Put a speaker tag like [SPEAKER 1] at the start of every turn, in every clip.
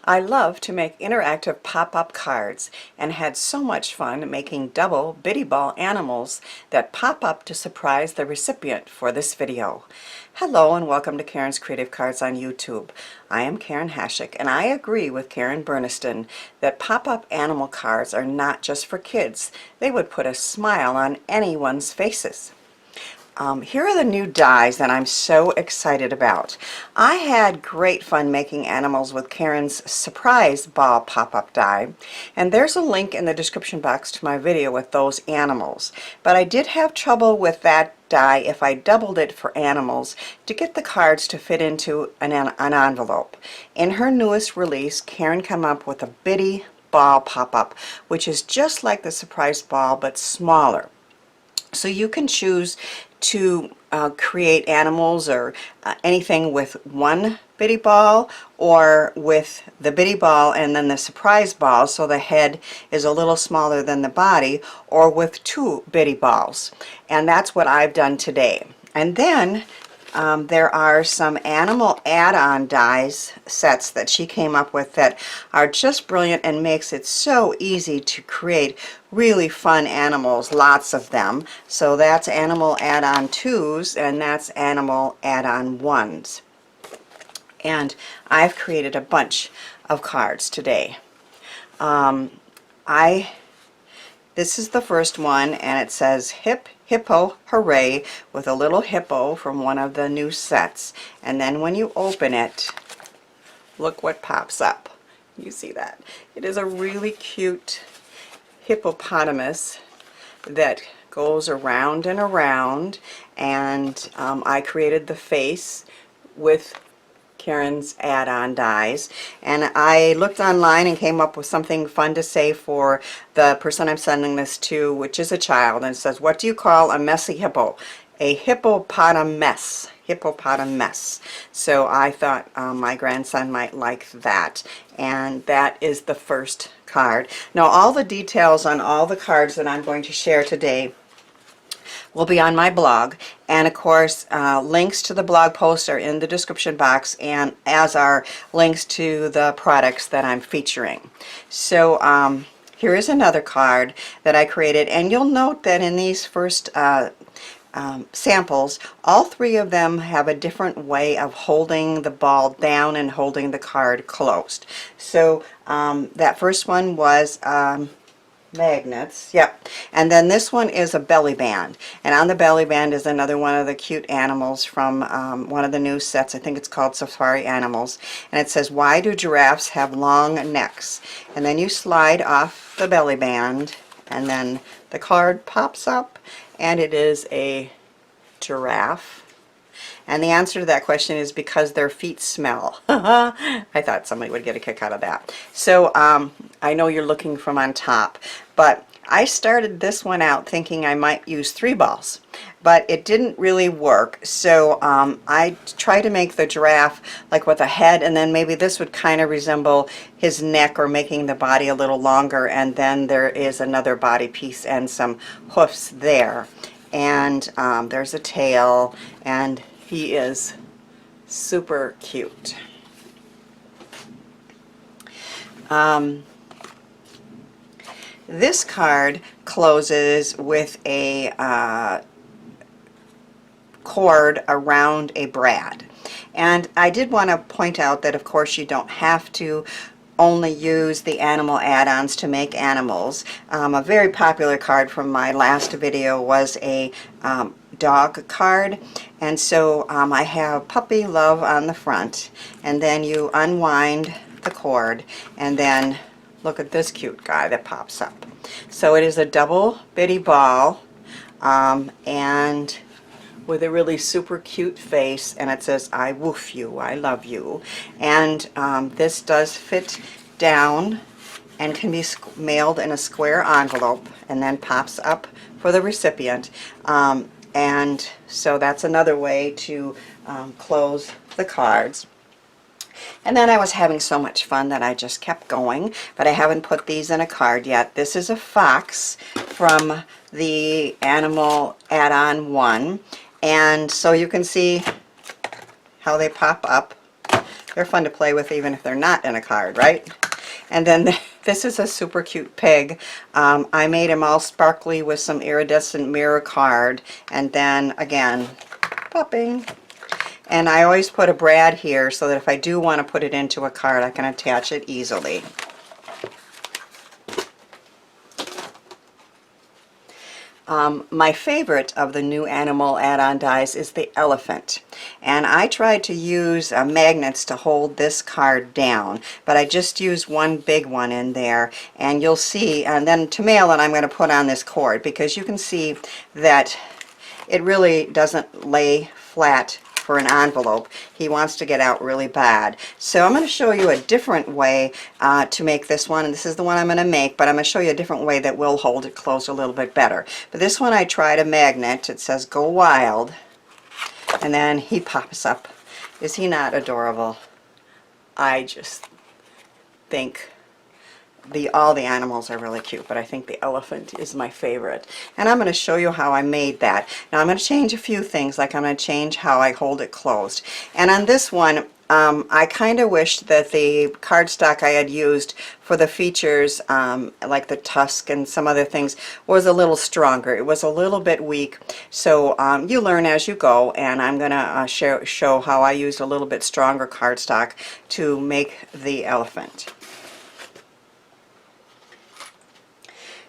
[SPEAKER 1] I love to make interactive pop-up cards and had so much fun making double bitty ball animals that pop up to surprise the recipient for this video. Hello and welcome to Karen's Creative Cards on YouTube. I am Karen Hashik and I agree with Karen Burniston that pop-up animal cards are not just for kids. They would put a smile on anyone's faces. Here are the new dies that I'm so excited about. I had great fun making animals with Karen's surprise ball pop-up die, and there's a link in the description box to my video with those animals. But I did have trouble with that die if I doubled it for animals to get the cards to fit into an envelope. In her newest release, Karen came up with a bitty ball pop-up, which is just like the surprise ball but smaller. So you can choose to create animals or anything with one bitty ball, or with the bitty ball and then the surprise ball, so the head is a little smaller than the body, or with two bitty balls. And that's what I've done today. And then there are some animal add-on dies sets that she came up with that are just brilliant and makes it so easy to create really fun animals, lots of them. So that's animal add-on 2s and that's animal add-on 1s. And I've created a bunch of cards today. This is the first one, and it says Hip Hippo Hooray with a little hippo from one of the new sets. And then when you open it, look what pops up. You see that? It is a really cute hippopotamus that goes around and around, and I created the face with Karen's add-on dies, and I looked online and came up with something fun to say for the person I'm sending this to, which is a child, and it says, what do you call a messy hippo? A hippopotamus. Hippopotamus. So I thought my grandson might like that, and that is the first card. Now all the details on all the cards that I'm going to share today will be on my blog, and of course links to the blog posts are in the description box, and as are links to the products that I'm featuring. So here is another card that I created, and you'll note that in these first samples, all three of them have a different way of holding the ball down and holding the card closed. So that first one was magnets, yep. And then this one is a belly band, and on the belly band is another one of the cute animals from one of the new sets. I think it's called Safari Animals, and it says, why do giraffes have long necks? And then you slide off the belly band, and then the card pops up, and it is a giraffe. And the answer to that question is because their feet smell. I thought somebody would get a kick out of that. So I know you're looking from on top, but I started this one out thinking I might use 3 balls, but it didn't really work. So I tried to make the giraffe like with a head, and then maybe this would kind of resemble his neck, or making the body a little longer, and then there is another body piece and some hoofs there. And there's a tail, and he is super cute. This card closes with a cord around a brad. And I did want to point out that of course you don't have to only use the animal add-ons to make animals. A very popular card from my last video was a dog card, and so I have puppy love on the front, and then you unwind the cord, and then look at this cute guy that pops up. So it is a double bitty ball, and with a really super cute face, and it says, I woof you, I love you. And this does fit down and can be mailed in a square envelope, and then pops up for the recipient. And so that's another way to close the cards. And then I was having so much fun that I just kept going, but I haven't put these in a card yet. This is a fox from the animal add-on 1, and so you can see how they pop up. They're fun to play with even if they're not in a card, right? And then this is a super cute pig. I made him all sparkly with some iridescent mirror card, and then again, popping. And I always put a brad here so that if I do want to put it into a card, I can attach it easily. My favorite of the new animal add-on dies is the elephant, and I tried to use magnets to hold this card down, but I just used one big one in there, and you'll see, and then to mail it I'm going to put on this cord because you can see that it really doesn't lay flat for an envelope. He wants to get out really bad. So I'm going to show you a different way to make this one, and this is the one I'm going to make, but I'm going to show you a different way that will hold it closed a little bit better. But this one I tried a magnet. It says go wild, and then he pops up. Is he not adorable? I just think all the animals are really cute, but I think the elephant is my favorite. And I'm going to show you how I made that. Now I'm going to change a few things, like I'm going to change how I hold it closed. And on this one, I kind of wished that the cardstock I had used for the features, like the tusk and some other things, was a little stronger. It was a little bit weak. So you learn as you go, and I'm going to show how I used a little bit stronger cardstock to make the elephant.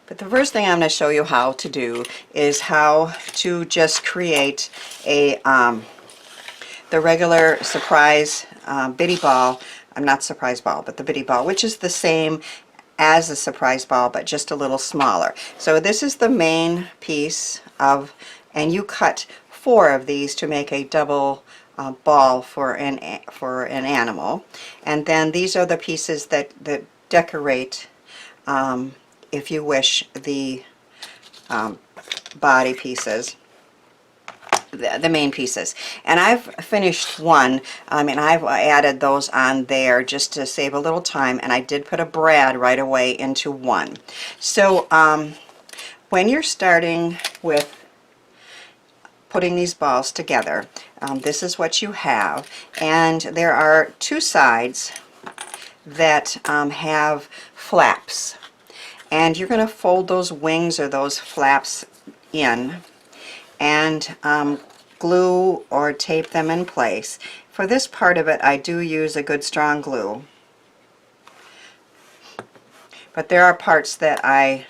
[SPEAKER 1] But the first thing I'm going to show you how to do is how to just create a the regular surprise bitty ball. Not surprise ball, but the bitty ball, which is the same as a surprise ball, but just a little smaller. So this is the main piece of, and you cut 4 of these to make a double ball for an animal. And then these are the pieces that decorate, if you wish, the body pieces, the main pieces. And I've finished one, and I've added those on there just to save a little time, and I did put a brad right away into one. So when you're starting with putting these balls together, this is what you have, and there are 2 sides that have flaps. And you're going to fold those wings or those flaps in and glue or tape them in place. For this part of it, I do use a good strong glue. But there are parts that I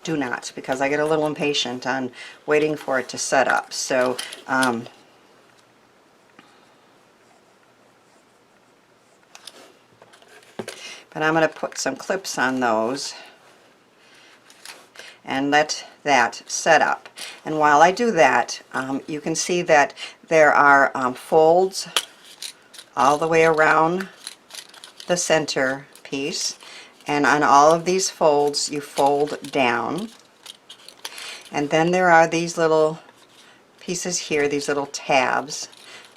[SPEAKER 1] do not, because I get a little impatient on waiting for it to set up. So but I'm going to put some clips on those and let that set up. And while I do that, you can see that there are folds all the way around the center piece, and on all of these folds you fold down, and then there are these little pieces here, these little tabs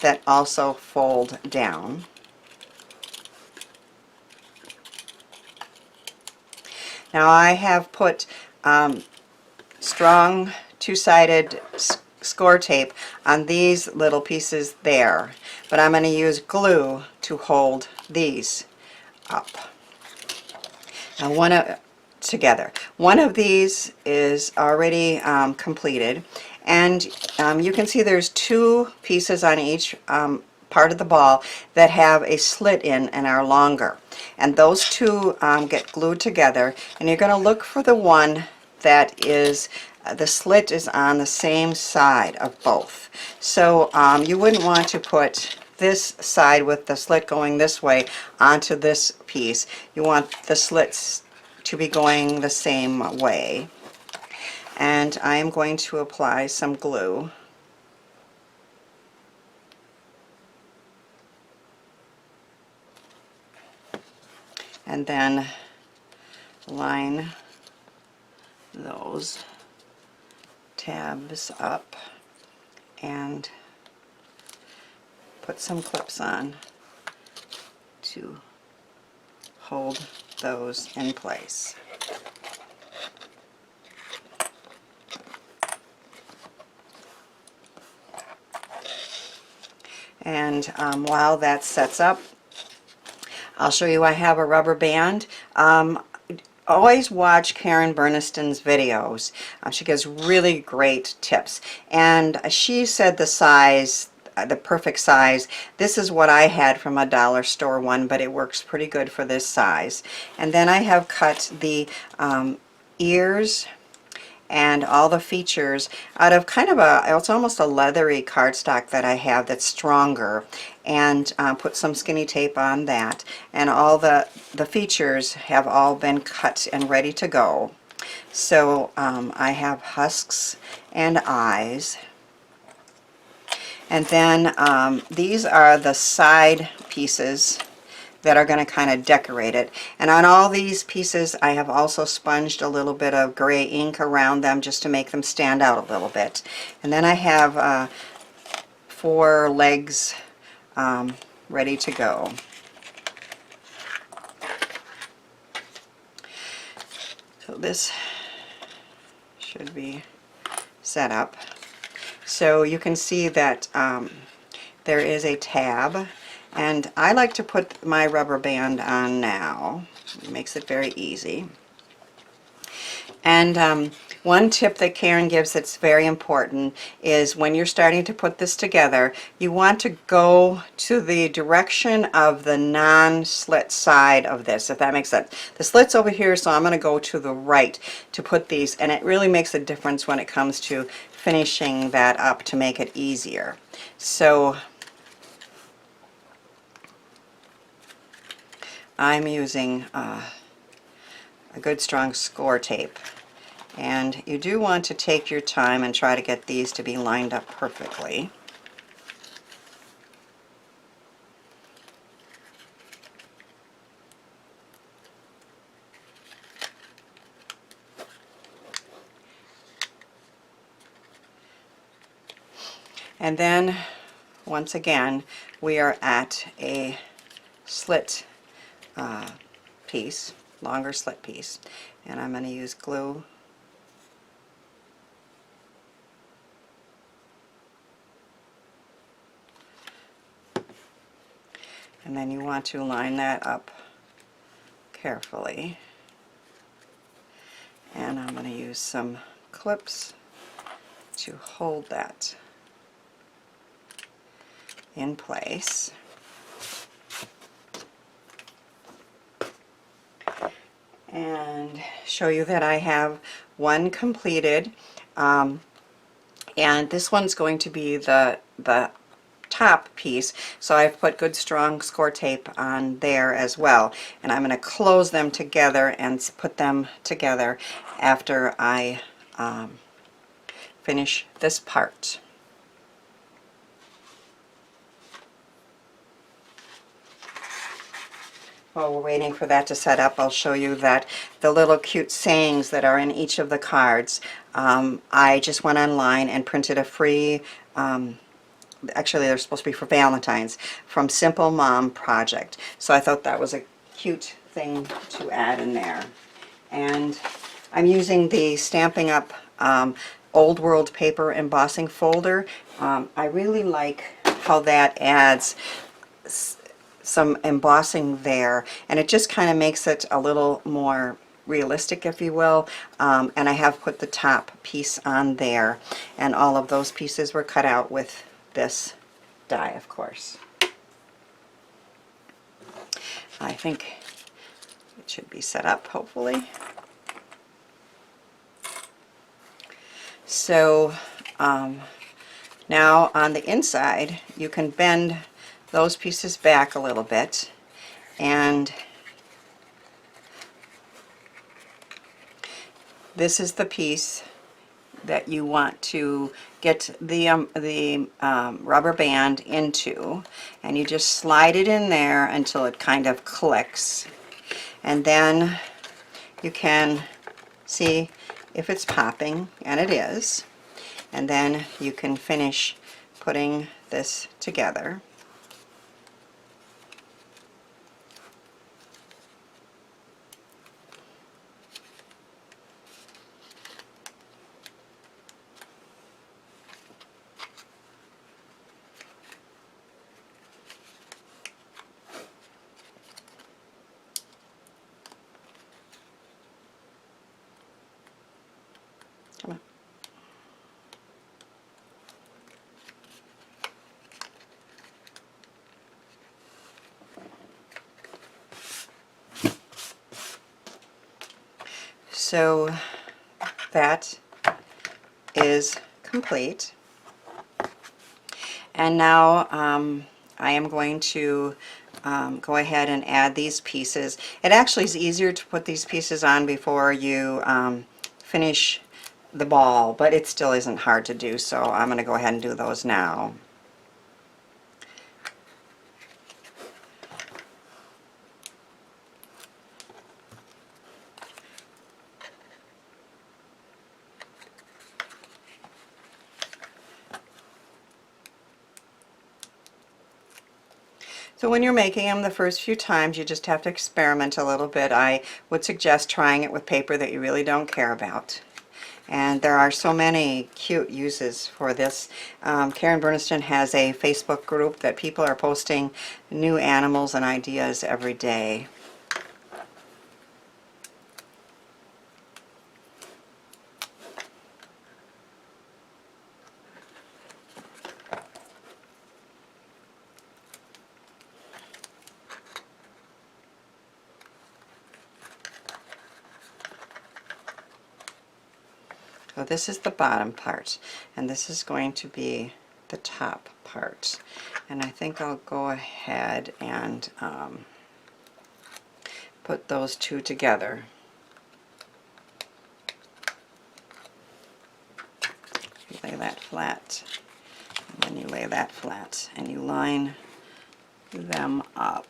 [SPEAKER 1] that also fold down. Now I have put strong 2-sided score tape on these little pieces there, but I'm going to use glue to hold these up. Now together. One of these is already completed, and you can see there's 2 pieces on each part of the ball that have a slit in and are longer, and those 2 get glued together, and you're going to look for the one that is the slit is on the same side of both. So you wouldn't want to put this side with the slit going this way onto this piece. You want the slits to be going the same way. And I am going to apply some glue. And then line those tabs up and put some clips on to hold those in place. And while that sets up, I'll show you I have a rubber band. Always watch Karen Burniston's videos. She gives really great tips, and she said the size, the perfect size. This is what I had from a dollar store one, but it works pretty good for this size. And then I have cut the ears and all the features out of kind of it's almost a leathery cardstock that I have that's stronger, and put some skinny tape on that, and all the features have all been cut and ready to go. So I have husks and eyes, and then these are the side pieces that are going to kind of decorate it. And on all these pieces I have also sponged a little bit of gray ink around them just to make them stand out a little bit. And then I have 4 legs ready to go. So this should be set up. So you can see that there is a tab, and I like to put my rubber band on now. It makes it very easy. And one tip that Karen gives that's very important is when you're starting to put this together, you want to go to the direction of the non-slit side of this, if that makes sense. The slit's over here, so I'm going to go to the right to put these, and it really makes a difference when it comes to finishing that up to make it easier. So I'm using a good strong score tape, and you do want to take your time and try to get these to be lined up perfectly. And then once again we are at a slit piece, longer slit piece, and I'm going to use glue and then you want to line that up carefully, and I'm going to use some clips to hold that in place. And show you that I have one completed, and this one's going to be the top piece, so I've put good strong score tape on there as well, and I'm going to close them together and put them together after I finish this part. While we're waiting for that to set up, I'll show you that the little cute sayings that are in each of the cards, I just went online and printed a free, actually they're supposed to be for Valentine's, from Simple Mom Project. So I thought that was a cute thing to add in there. And I'm using the Stampin' Up! Old World paper embossing folder. I really like how that adds some embossing there, and it just kind of makes it a little more realistic, if you will. And I have put the top piece on there, and all of those pieces were cut out with this die, of course. I think it should be set up, hopefully. So now on the inside you can bend those pieces back a little bit, and this is the piece that you want to get the rubber band into, and you just slide it in there until it kind of clicks, and then you can see if it's popping, and it is, and then you can finish putting this together. So that is complete. And now I am going to go ahead and add these pieces. It actually is easier to put these pieces on before you finish the ball, but it still isn't hard to do, so I'm going to go ahead and do those now. So when you're making them the first few times, you just have to experiment a little bit. I would suggest trying it with paper that you really don't care about. And there are so many cute uses for this. Karen Burniston has a Facebook group that people are posting new animals and ideas every day. So this is the bottom part, and this is going to be the top part. And I think I'll go ahead and put those two together. You lay that flat, and then you lay that flat, and you line them up.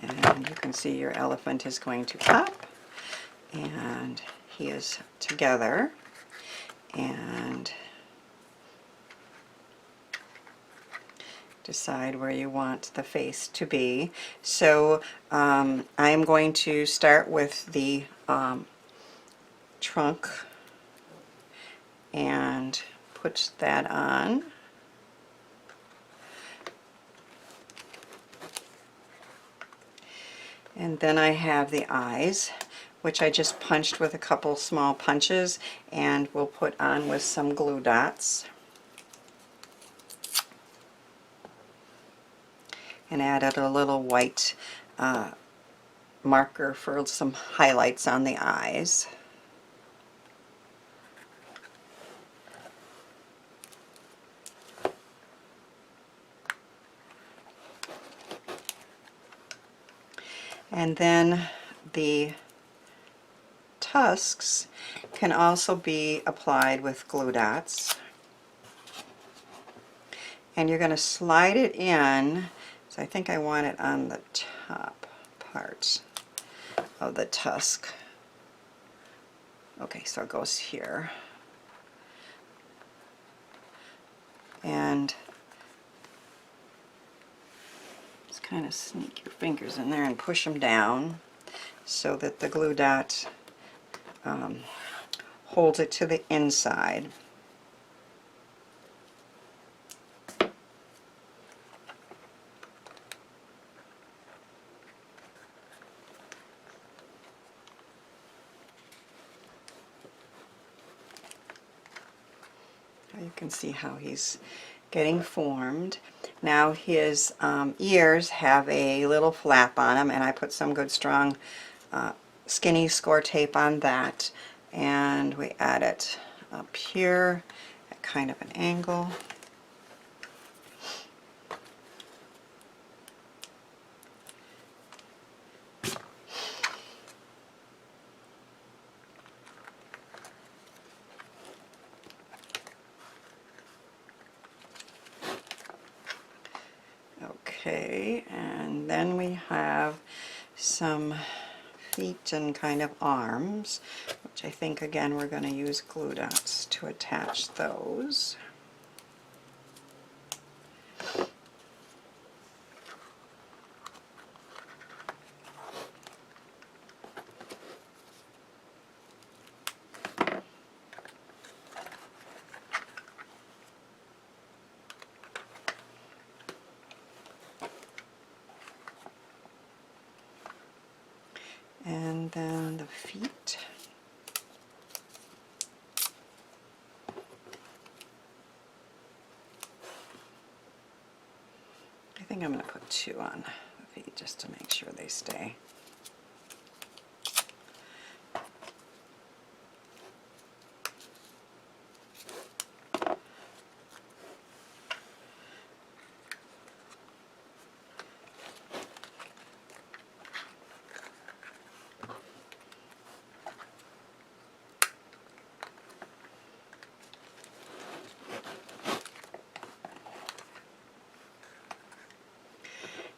[SPEAKER 1] And you can see your elephant is going to pop, and he is together, and decide where you want the face to be. So I'm going to start with the trunk and put that on. And then I have the eyes, which I just punched with a couple small punches, and we'll put on with some glue dots. And added a little white marker for some highlights on the eyes. And then the tusks can also be applied with glue dots. And you're going to slide it in, so I think I want it on the top part of the tusk. Okay, so it goes here. And just kind of sneak your fingers in there and push them down so that the glue dot holds it to the inside. You can see how he's getting formed. Now his ears have a little flap on them, and I put some good strong skinny score tape on that, and we add it up here at kind of an angle. Okay, and then we have some feet and kind of arms, which I think again we're going to use glue dots to attach those. And then the feet. think I'm going to put 2 on the feet just to make sure they stay.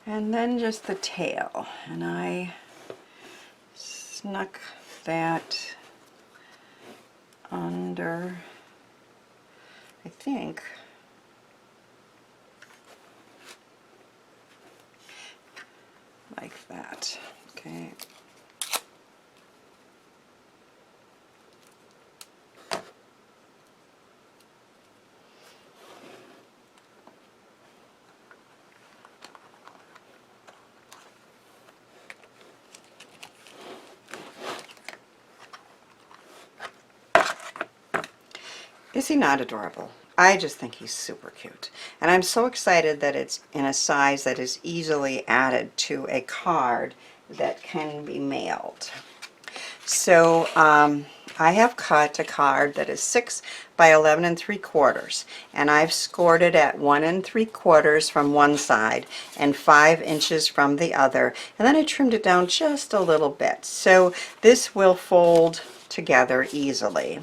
[SPEAKER 1] And then just the tail, and I snuck that under, I think, like that. Okay. Is he not adorable? I just think he's super cute. And I'm so excited that it's in a size that is easily added to a card that can be mailed. So I have cut a card that is 6 by 11 3/4, and I've scored it at 1 3/4 from one side and 5 inches from the other, and then I trimmed it down just a little bit. So this will fold together easily.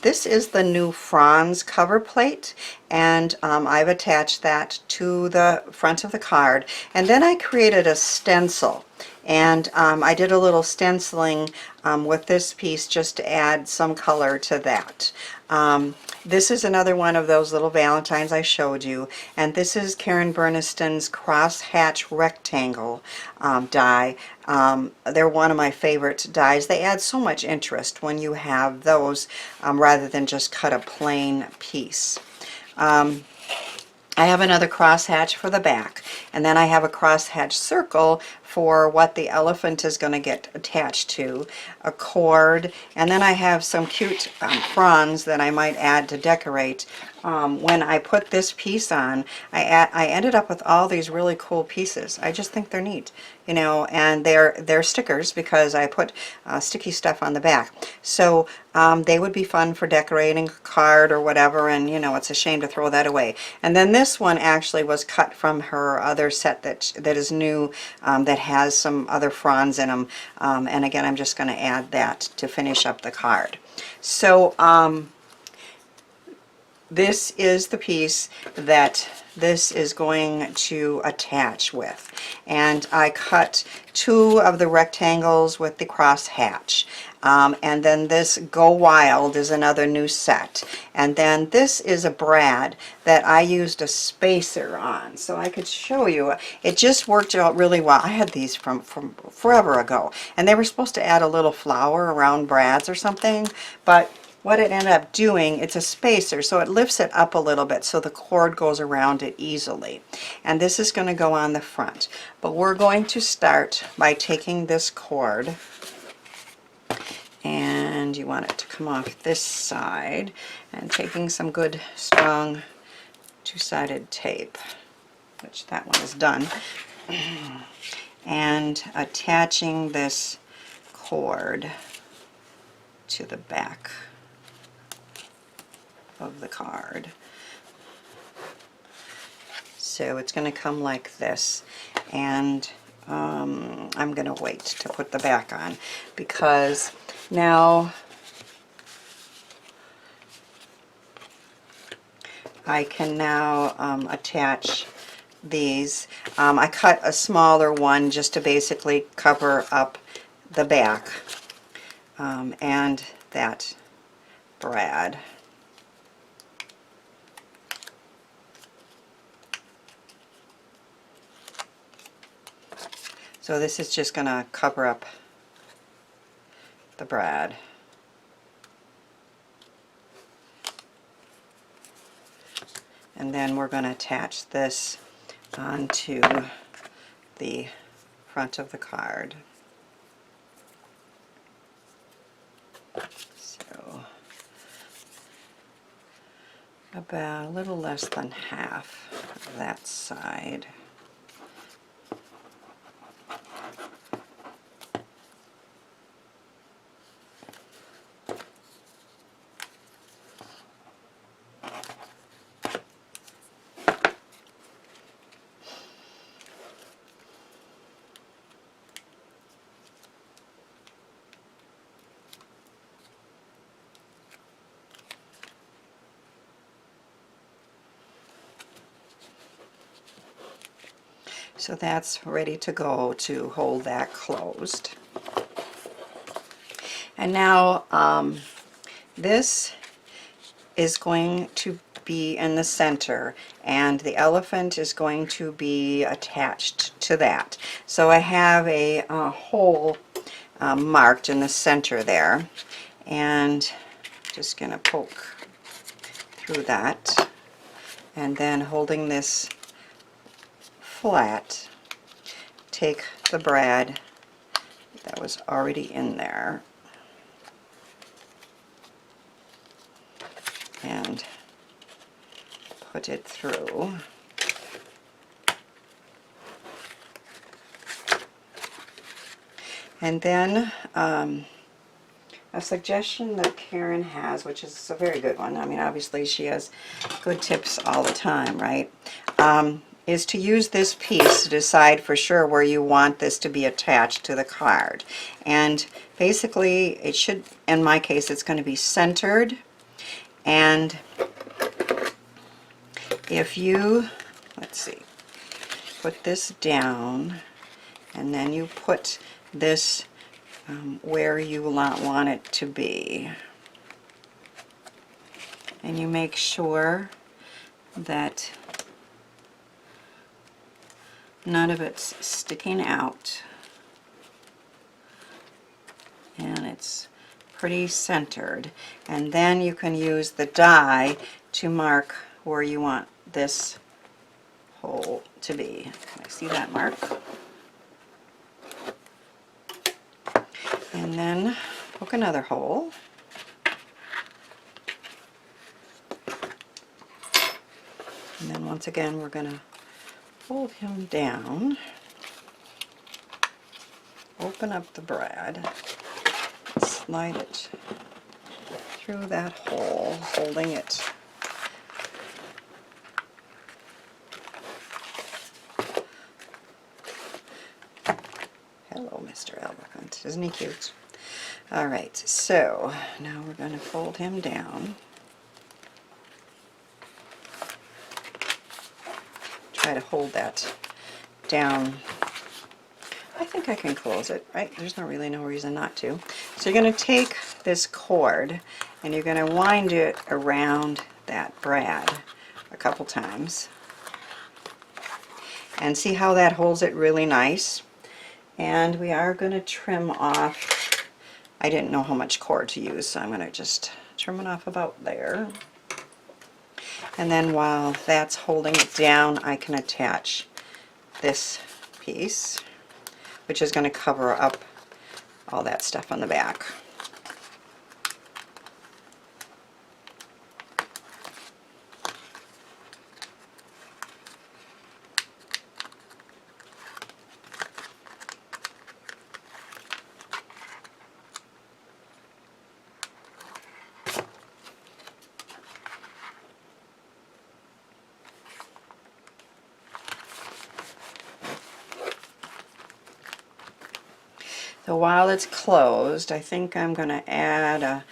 [SPEAKER 1] This is the new Fronds cover plate, and I've attached that to the front of the card, and then I created a stencil, and I did a little stenciling with this piece just to add some color to that. This is another one of those little Valentines I showed you, and this is Burniston's Crosshatch Rectangle die. They're one of my favorite dies. They add so much interest when you have those rather than just cut a plain piece. I have another crosshatch for the back, and then I have a crosshatch circle for what the elephant is going to get attached to, a cord, and then I have some cute fronds that I might add to decorate. When I put this piece on, I ended up with all these really cool pieces. I just think they're neat, you know, and they're stickers because I put sticky stuff on the back. So they would be fun for decorating a card or whatever, and you know, it's a shame to throw that away. And then this one actually was cut from her other set that is new, that has some other fronds in them, and again, I'm just going to add that to finish up the card. So this is the piece that this is going to attach with, and I cut 2 of the rectangles with the crosshatch, and then this Go Wild is another new set, and then this is a brad that I used a spacer on so I could show you. It just worked out really well. I had these from forever ago, and they were supposed to add a little flower around brads or something, but what it ended up doing, it's a spacer, so it lifts it up a little bit so the cord goes around it easily. And this is going to go on the front. But we're going to start by taking this cord, and you want it to come off this side, and taking some good strong two-sided tape, which that one is done, and attaching this cord to the back of the card. So it's going to come like this, and I'm going to wait to put the back on, because now I can now attach these. I cut a smaller one just to basically cover up the back and that brad. So this is just going to cover up the brad. And then we're going to attach this onto the front of the card. So about a little less than half of that side. So that's ready to go to hold that closed. And now this is going to be in the center, and the elephant is going to be attached to that. So I have a hole marked in the center there, and just going to poke through that, and then holding this flat, take the brad that was already in there and put it through. And then a suggestion that Karen has, which is a very good one, I mean obviously she has good tips all the time, right, is to use this piece to decide for sure where you want this to be attached to the card. And basically it should, in my case, it's going to be centered. And if you, let's see, put this down, and then you put this where you want it to be, and you make sure that none of it's sticking out, and it's pretty centered. And then you can use the die to mark where you want this hole to be. Can I see that mark? And then poke another hole. And then once again we're going to hold him down, open up the brad, slide it through that hole, holding it. Hello, Mr. Elephant. Isn't he cute? All right, so now we're going to fold him down. Try to hold that down. I think I can close it, right? There's really no reason not to. So you're going to take this cord and you're going to wind it around that brad a couple times. And see how that holds it really nice? And we are going to trim off, I didn't know how much cord to use, so I'm going to just trim it off about there. And then while that's holding it down, I can attach this piece, which is going to cover up all that stuff on the back. So while it's closed, I think I'm going to add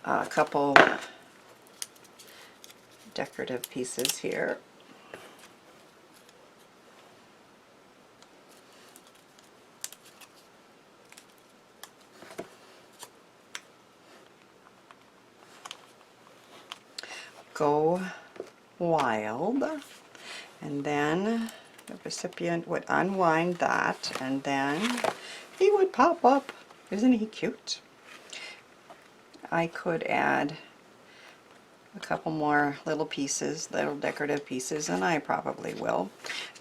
[SPEAKER 1] a couple decorative pieces here. Go wild, and then the recipient would unwind that, and then he would pop up. Isn't he cute? I could add a couple more little pieces, little decorative pieces, and I probably will.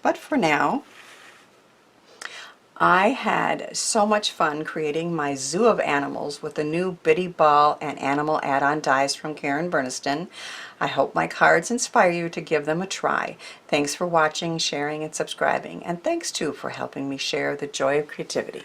[SPEAKER 1] But for now, I had so much fun creating my zoo of animals with the new Bitty Ball and Animal Add-on Dies from Karen Burniston. I hope my cards inspire you to give them a try. Thanks for watching, sharing, and subscribing, and thanks too for helping me share the joy of creativity.